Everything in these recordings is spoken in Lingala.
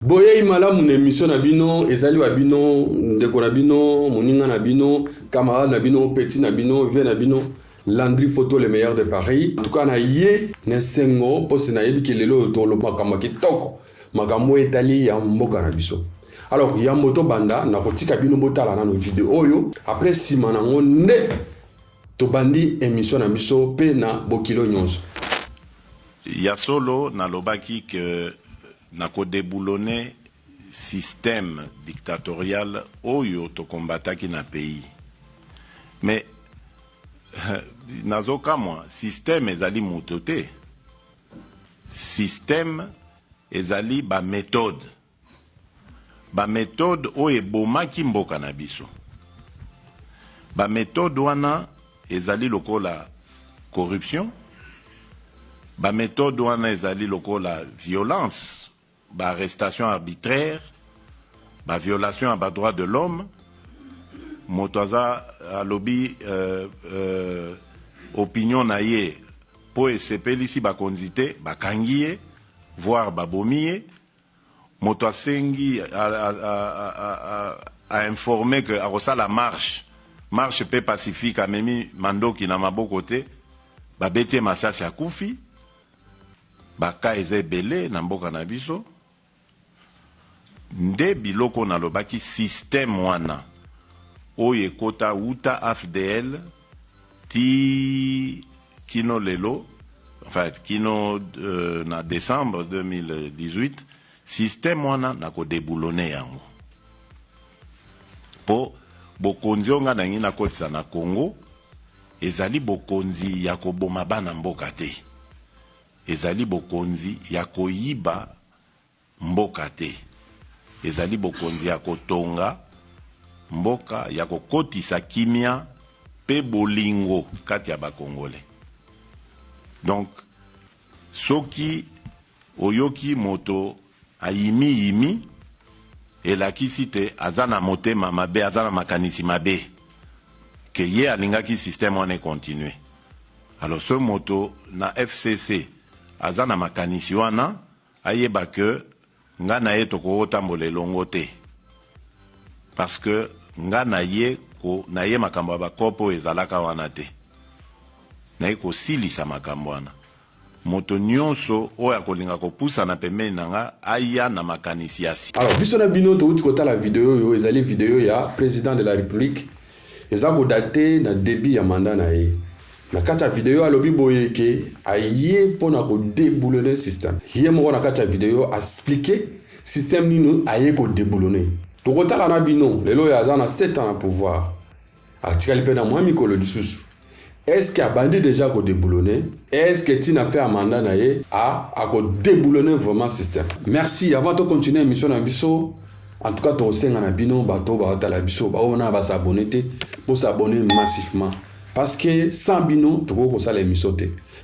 Boye imala mon émission na bino, ezali wa bino, ndeko na bino, moninga na bino, camarade na bino, petit na bino, vieux na bino, Landry Photo le meilleur de Paris. En tout cas na ye, ne sengo, poste na yebi kelelo to lo makamba kitoko. Makambo etali ya mboka na biso. Alors, ya moto banda na kotika bino botala na no vidéo oyo, après sima nango nde to bandi émission na biso pe na bokilo nyonso. Ya solo na lobaki que na ko déboulonner système dictatorial oyo to combataki na pays. Mais nazoka moi système ezali mutote. Système ezali ba méthode. Ba méthode oyo ebomaki mboka na biso. Ba méthode wana ezali lokola corruption. Ba méthode wana ezali lokola violence, ba arrestation arbitraire, ba violation à ba droit de l'homme, motoza alobi opinion na ye po esepeli si ba konzite, ba kangiye, voire ba bomiye, moto asengi a informer que a la marche pe pacifique a memi mandoki na maboko te, ba bete masasi a kufi, baka eze belé na mboka na biso nde biloko na lobaki système wana oye kota uta AFDL ti kino lelo enfin kino na décembre 2018 système wana na ko déboulonner yango po bokonzi onga na ngina kotisa na Congo ezali bokonzi ya koboma bana mboka te. Ezali bokonzi ya koyiba mboka te. Ezali bokonzi ya kotonga mboka ya kokotisa kimia pe bolingo kati ya bakongole. Donc soki oyoki moto ayimi elakisi te azana motema mabe azana makanisi mabe ke ye alingaki système wana continue. Alors ce moto na FCC azana makanisi wana ayeba ke nga na ye toko tambola elongo te parce que nga na ye makambo ba kopo ezalaka wana te na ye ko silisa makambo wana moto nyonso oya kolinga ko pusa na pembeni nanga aya na makanisi asi. Alors biso na bino to uti kota la vidéo yo ezali vidéo ya président de la République ezako daté na début ya mandat na ye. Na kata vidéo alobi boyeke aye pona ko déboulonner système. Hier moko na kata vidéo a expliquer système nino aye ko déboulonner. To kota la na bino lelo ya zana 7 ans à pouvoir. Article pe na moi mikolo lisusu. Est-ce qu'il a bandé déjà ko déboulonner? Est-ce que tu n'as fait un mandat na ye a ko déboulonner vraiment système? Merci avant de continuer émission na biso. En tout cas to senga na bino bato ba ta la biso ba ona ba s'abonner pour s'abonner massivement. Parce que sans bino, tu peux ça l'émission.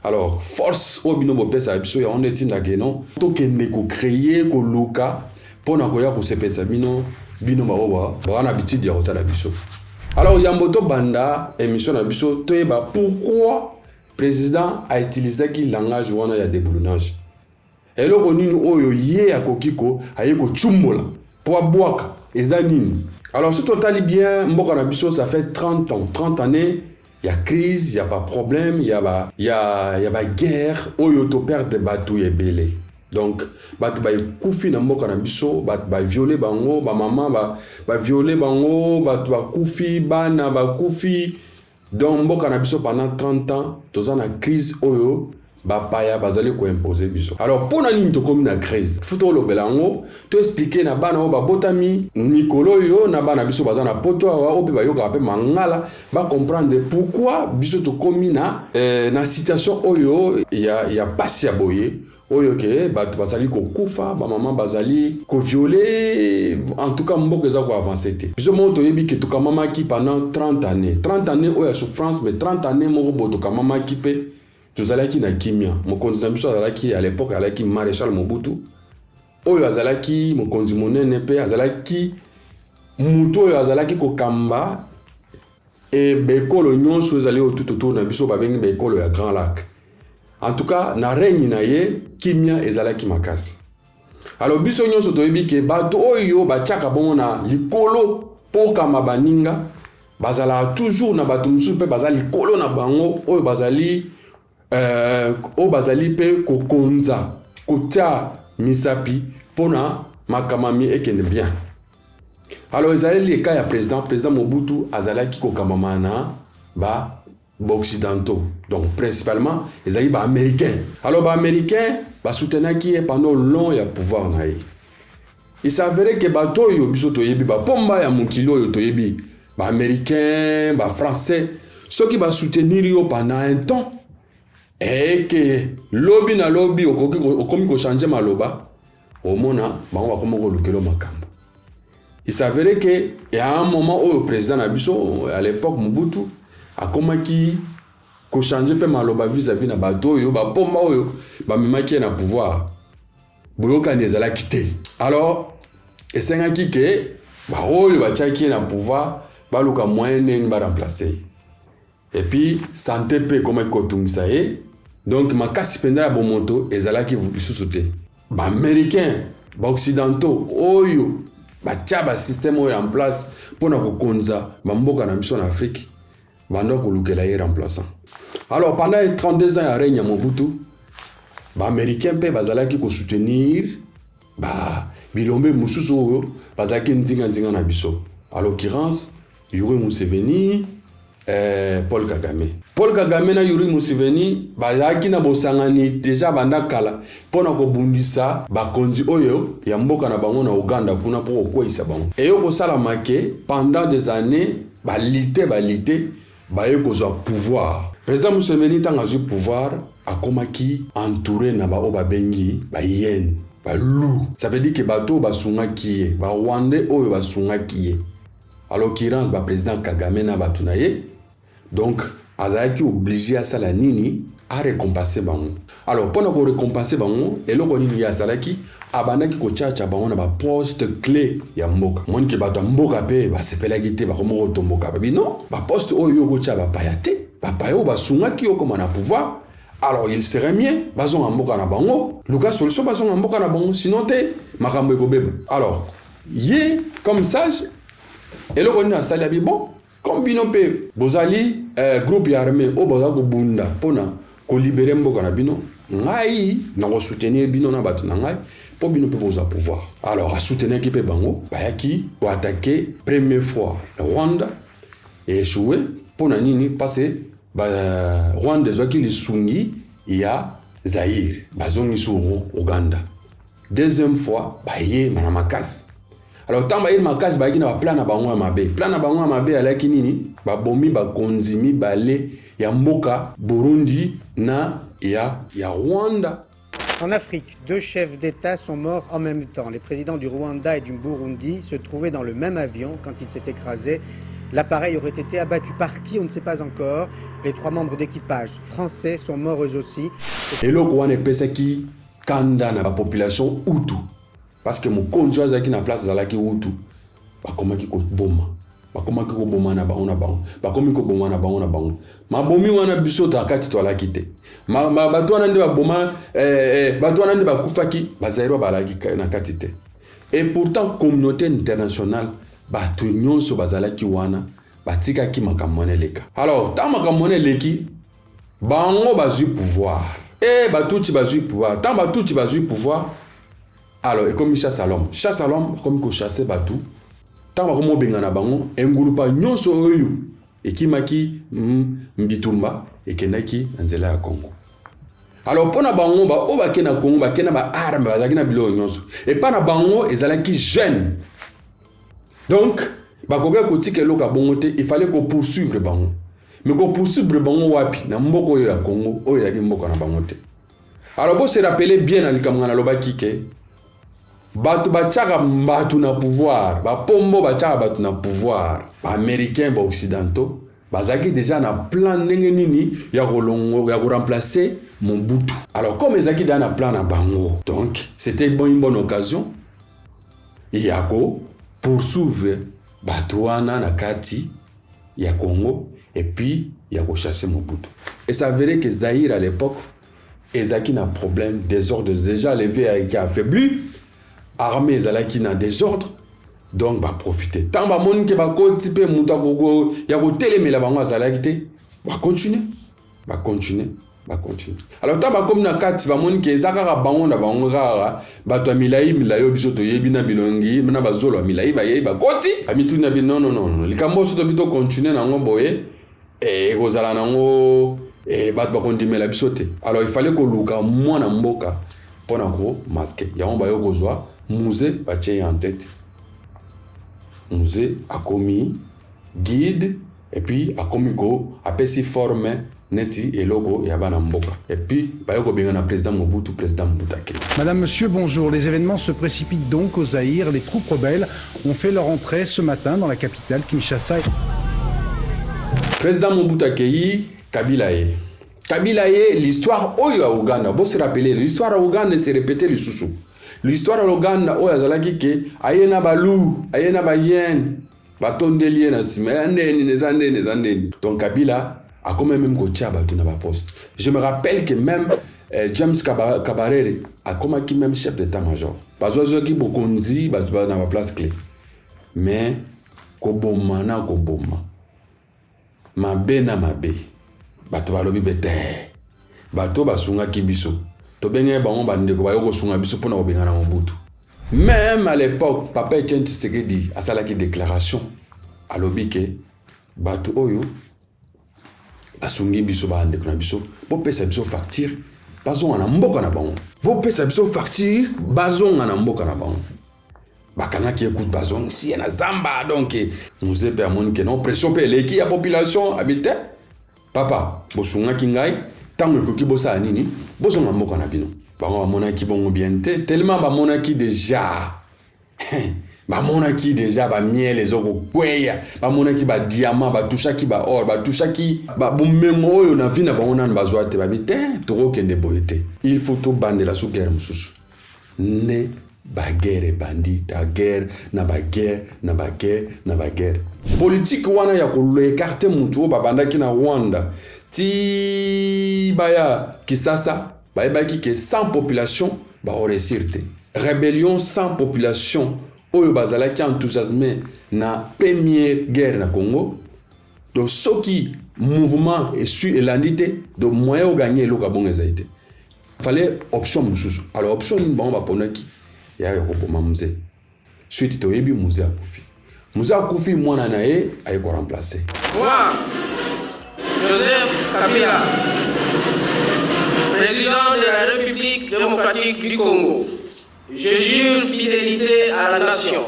Alors, force au bino bopé ça biso ya on est tinda que non. To que ne ko créer ko luka pour na ko ya ko sepesa bino ba oba ba na habitude ya kota la biso. Alors yamboto banda émission na biso to eba pourquoi président a utilisé qui langage wana ya déboulonnage. Et lo ko nini oyo ye akokiko ayeko chumbola pour boaka ezanini. Alors si tu entends bien mboka na biso ça fait 30 ans, 30 années. Il y a crise, il y a pas problème, il y a guerre, oyo to perdre bateau et belé. Donc bateau ba kufi na mboka na biso, bateau ba violer bango, ba maman ba violer bango, bateau ba kufi bana ba kufi. Donc mboka na biso pendant 30 ans, toza na crise oyo ba paya bazali ko imposer biso. Alors pour na nini to komi na crise, futo lo belango, to expliquer na bana o ba botami mikolo yo na bana biso bazana poto wa o pe ba yoka pe mangala ba comprendre pourquoi biso to komi na situation oyo ya pasi ya boye oyo ke ba bazali ko kufa ba maman bazali ko violer en tout cas mboko za ko avancer te. Biso mo to yebi ke to ka mama ki pendant 30 années oyo souffrance mais 30 années mo robo to ka mama ki pe tozalaki na kimia mokonzi na biso azalaki à l'époque alaki maréchal Mobutu oyo azalaki mokonzi monene pe azalaki muto oyo azalaki kokamba et bekolo nyonso ezali tout autour na biso babengi bekolo ya Grand Lac. En tout cas na règne na ye kimia ezalaki makasi. Alors biso nyonso toyebi ke bato oyo batiaka bongo na likolo po kama baninga bazala toujours na bato mususu pe bazali likolo na bango oyo bazali pe kokonza kotia misapi pona makamami ekende bien. Alors ezali le cas ya président Mobutu azalaki kokamama na ba occidentaux, donc principalement ezali ba américains. Alors ba américains ba soutenaki pendant long ya pouvoir na ye. Il s'avérait que bato yo biso toyebi ba pomba ya mokilo yo toyebi ba américains, ba français, ceux qui ba soutenir yo pendant un temps et que lobby na lobby okomi ko changer maloba omona bango bakoma ko lukelo makambo. Il s'avérait que il y a un moment où le président Nabiso à l'époque Mobutu a commencé ko changer pe maloba vis-à-vis na bato yo ba pomba oyo ba mimaki na pouvoir boyoka nezala quitter. Alors esengaki ke ba oyo ba tchaki na pouvoir ba luka moyen neng ba remplacer. Et puis santé pe comment kotungisa ye. Donc makasi penda ya bomoto ezalaki lisusu ba américains ba occidentaux oyo ba tia ba système oyo en place pona ko konza ba mboka na biso na Afrique bando ko lukela ye remplaçant. Alors pendant 32 ans ya règne ya Mobutu ba américains pe bazalaki ko soutenir ba bilombe mususu oyo bazalaki nzinga na biso. À l'occurrence Yoweri Museveni, Paul Kagame na Yoweri Museveni bazaki na bosangani déjà banda kala pona ko bundisa bakonzi oyo ya mboka na bango na Uganda kuna pour koisa bango. Et yo ko sala make pendant des années balite baye ko zo pouvoir. Président Museveni tanga zo pouvoir akomaki entouré na ba obabengi ba yen ba loup. Ça veut dire que bato basunga kiye ba Rwandais oyo basunga kiye. À l'occurrence ba président Kagame na batunaye. Donc azaki obligé à sala nini à récompenser bango. Alors pendant qu'on récompenser bango et loko nini ya salaki abanaki ko tchacha bango na ba poste clé ya mboka. Moni ke bato mboka pe ba sepelaki te ba komo tomboka ba non ba poste oyo ko tcha ba payate ba payo ba sunga ki okoma na pouvoir. Alors il serait mieux bazon en mboka na bango luka solution bazon en mboka na bango sinon te makambo ekobeba. Alors yé comme sage et loko nini asali abi bon comme bino pe bozali groupe armé o boza ko bunda pona ko libérer mboka na bino ngai na ko soutenir bino na batu na ngai po bino pe boza pouvoir. Alors a soutenir ki pe bango bayaki pour attaquer première fois Rwanda et échoué pona nini parce Rwanda zoki li sungi ya Zaire bazongi sur Uganda. Deuxième fois baye manamakasi. Alors tant ba il makasi ba kina plan na bango mabe. Plan na bango mabe alaki nini? Ba bomi ba konzimi bale ya mboka Burundi na ya Rwanda. En Afrique, deux chefs d'État sont morts en même temps. Les présidents du Rwanda et du Burundi se trouvaient dans le même avion quand il s'est écrasé. L'appareil aurait été abattu par qui, on ne sait pas encore. Les trois membres d'équipage français sont morts eux aussi. Et le Rwanda pesaki kanda na la population Hutu. Parce que mon conjoint zaki na place zalaki Hutu. Ba komaki ko boma. Ba komaki ko boma na bango na bango. Ba komaki ko boma na bango na bango. Ma bomi wana biso ta kati to la kite. Ma bato wana ndi ba boma bato wana ndi ba kufaki ba zairo ba la na kati te. Et pourtant communauté internationale bato nyonso bazalaki wana batika ki makamone leka. Alors ta makamone leki bango bazui pouvoir. Et batuti bazui pouvoir. Tant batuti bazui pouvoir. Alors, et comme chasse à l'homme, comme ko chasser batu, tant comme benga na bango, engulupa nyonso oyo, et qui maki mbitumba et kenaki nzela ya Congo. Alors pona bango ba obake na Congo ba kena ba arme ba zakina bilo nyonso. Et pas na bango ezalaki jeune. Donc, ba koga kotike loka bongo te, il fallait qu'on poursuivre bango. Mais qu'on poursuivre bango wapi na mboko ya Congo, oyo yaki mboko na bango te. Alors bon se rappeler bien na likamanga na lobaki ke batu bachaka batu na pouvoir, ba pombo bachaka batu na pouvoir, ba américains, ba occidentaux, bazaki déjà na plan ndenge nini ya kolongo ya ko remplacer Mobutu. Alors comme ezaki dans na plan na bango, donc c'était une bonne occasion ya ko poursuivre batu wana na kati ya Congo et puis ya ko chasser Mobutu. Et ça verrait que Zaïre à l'époque ezaki na problème désordre déjà levé qui a affaibli. armée ezalaki na désordre, donc va profiter. Tant ba moni ke ba koti pe muta gogo ya ko telemela bango azalaki te, va continuer. Alors tant ba comme na kati ba moni ke ezaka bango na bango rara, ba to milayi biso to yebi na bilongi, na ba zolo milayi ba ye ba koti. Ami tout na bi non. Likambo so to bito continuer na ngo boye et kozala nango et ba ba kondimela biso te. Alors il fallait ko luka mwana mboka pona ko masquer. Ya on ba yo kozwa musée ba tie en tête. Musée a commis guide et puis a commis ko a pesi forme neti et logo et abana mboka. Et puis bayoko benga na président Mobutu, président Mbutake. Madame, monsieur, bonjour. Les événements se précipitent donc au Zaïre. Les troupes rebelles ont fait leur entrée ce matin dans la capitale Kinshasa. Président Mbutake, Kabila ye. L'histoire oyo à Ouganda, vous se rappelez, l'histoire à Ouganda s'est répétée le sous-sous. L'histoire à Ouganda oyo azalaki ke ayena balou, ayena bayen, batondeli na sima, nezandeni. Donc Kabila a quand même kotia batu na ba poste. Je me rappelle que même James Kabarere a comme qui même chef d'état-major. Bazozo ki bokonzi batu na ba place clé. Mais koboma. Mabe na mabe. Bato balobi bete. Bato basunga kibiso. To benye bango bandeko bayoko sunga biso pona kobenga na Mobutu. Même à l'époque, Papa Etienne Tshisekedi a salaki déclaration à l'obike bato oyo basungi biso bandeko na biso bo pesa biso facture bazonga na mboka na bango. Bo pesa biso facture bazonga na mboka na bango. Bakana qui écoute bazong si na zamba donc nous est permis que non pression pe leki ya population habite papa bosunga kingai tango koki bosa nini bozonga mboka na bino bango bamona ki bongo bien te tellement bamona ki déjà bamona ki déjà ba miel ezoko kweya bamona ki ba diamant ba toucha ki ba or ba toucha ki ba bomemo oyo na vina bango na bazwa te babite toko kende boyete il faut to bandela sous guerre mususu ne baguerre bandi ta guerre na baguerre politique wana ya ko le écarter mutu babanda ki na Rwanda ti baya kisasa bayebaki ke sans population ba réussirte rébellion sans population oyo bazalaki enthousiasmé na première guerre na Congo donc soki mouvement et su elandité de moyen au gagner lo ka bonga zaite fallait option mususu alors option ni bango ba ponaki ya yokoboma mzee suite toyebi mzee akufi mwana na ye ayeko remplacer moi Joseph Kabila président de la République démocratique du Congo je jure fidélité à la nation.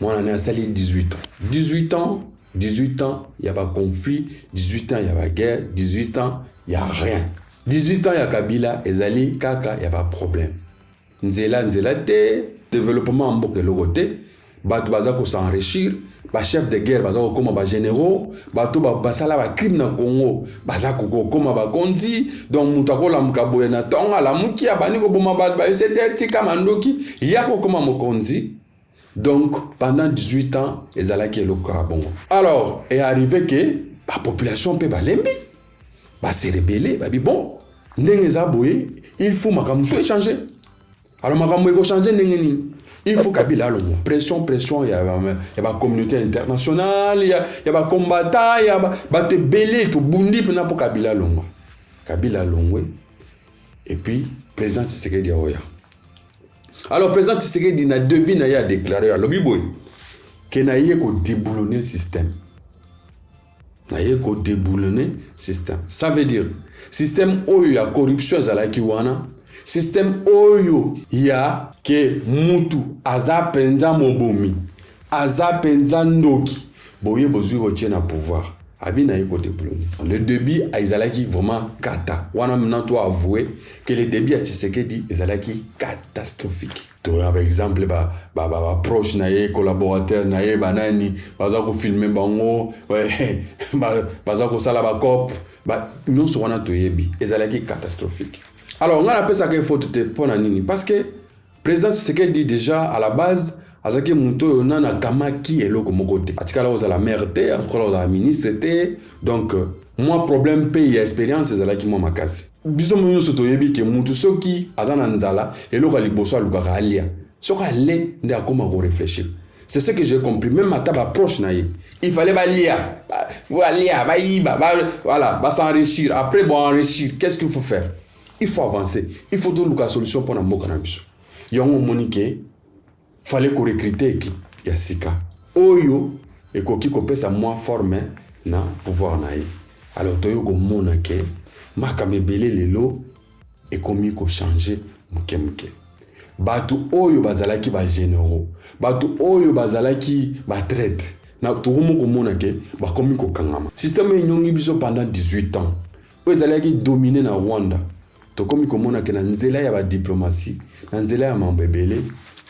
Mwana na sali 18 ans, il y a pas conflit, 18 ans il y a pas guerre, 18 ans il y a rien. 18 ans il y a Kabila ezali kaka il y a pas problème. Nzela te développement mboka lokote bato baza ko s'enrichir ba chef de guerre baza ko koma ba généraux bato basala ba crime na Congo baza ko koma ba konzi donc mutakola mukaboye na tonga la muki abani ko boma ba c'était tika mandoki ya ko koma mokonzi donc pendant 18 ans ezalaki loka bongo alors est arrivé que la population pe balembi ba se rebeller ba bi bon ndenge za boye il faut makamuso échanger. Alors, makambo eko changer ndenge nini il faut Kabila longo pression il y a ba communauté internationale il y a ba combattant il y a ba te belé to bundi pena pour Kabila longo et puis président Tshisekedi oya alors président Tshisekedi na debi na ya déclaré à lobiboy que na ye ko déboulonner système ça veut dire système oyo ya corruption zalaki wana système oyo ya ke mutu aza penza mobomi aza penza ndoki boye bozui botie na pouvoir abina yeko déboulonner le début aizalaki vraiment kata wana maintenant toi avouer que le début à Tshisekedi ezalaki catastrophique to par exemple ba proche na ye collaborateur na ye banani baza ko filmer bango ouais baza ko sala ba cop ba non so wana to yebi ezalaki catastrophique. Alors, on a appelé ça qu'il faut te prendre nini parce que président Tshisekedi déjà à la base azaki muto nana kamaki eloko mokote atikala oza la maire te atikala oza la ministre te donc moi problème pays expérience ezalaki moi makasi biso monyo soto yebi ke mutu soki azana nzala eloko liboso alukaka alia Ce qu'on allait, comment réfléchir. C'est ce que j'ai compris. Même ma table approche, il fallait lire, voilà, s'enrichir. Après, enrichir, qu'est-ce qu'il faut faire? Il faut avancer. Il faut trouver la solution pour nous. Il y a un moment qu'il fallait qu'on recrute l'équipe. Il y a Sika. Oyo, et qu'on peut sa moins formé na pouvoir naï. Alors, tu as eu un moment que ma camébélé les lots et comme qu'on changer mke. Batu oyo bazalaki ba généraux, batu oyo bazalaki ba traite. Na turumo komona ke ba komi ko kangama. Système nyongi biso pendant 18 ans. Oyo bazalaki dominer na Rwanda. To komi komona ke na nzela ya ba diplomatie, na nzela ya mambebele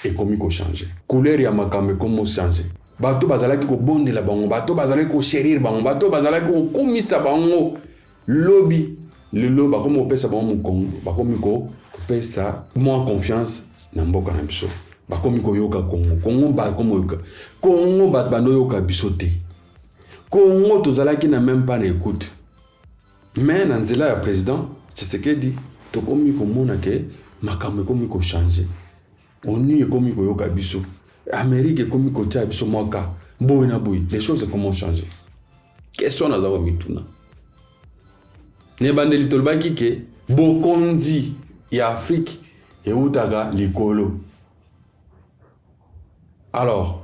et komi ko changer. Couleur ya makambe komo changer. Batu bazalaki ko bondela bango, batu bazalaki ko chérir bango, batu bazalaki ko komisa bango lobby. Le lobby ba komo pesa bango mukongo, ba komi ko pesa moins confiance. Namboka na biso bakomi koyoka Congo bakomi yoka Congo bano yoka biso te Congo tozalaki na même pas na écoute mais na nzela ya président Tshisekedi tokomi komona ke makambo komi ko changer ONU komi koyoka biso Amérique komi ko tia biso mwaka boy na boy les choses comment changer question na zawo mituna ne bandeli tolbaki ke bokonzi ya Afrique et Outaga Likolo. Alors,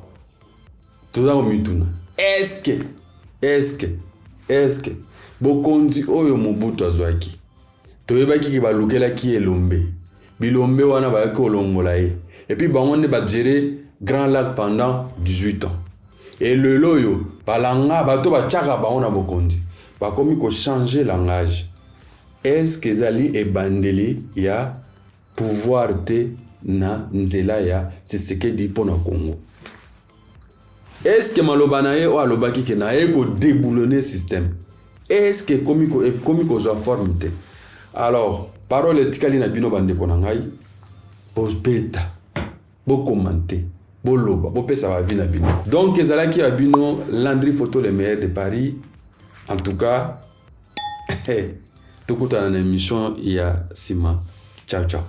tout ça au mituna. Est-ce que bokonzi oyo Mobutu azwaki. Toyebaki ki balukela ki elombe. Bilombe wana ba ko longola ye. Et puis bango ne ba gérer Grand Lac pendant 18 ans. Et le loyo balanga bato ba tchaka ba ona bokonzi. Ba komi ko changer langage. Est-ce que Zali e bandeli ya pouvoir te na nzela ya Tshisekedi pona Congo. Est-ce que malobanaye o alobaki ke na eko déboulonner système? Est-ce que komiko zo forme te? Alors, parole tikali na bino bande ko na ngai, bo beta, bo commenter, bo loba, bo pesa ba vie na bino. Donc ezalaki ya bino Landry Photo le meilleur de Paris. En tout cas, tout na émission ya Sima. Ciao ciao.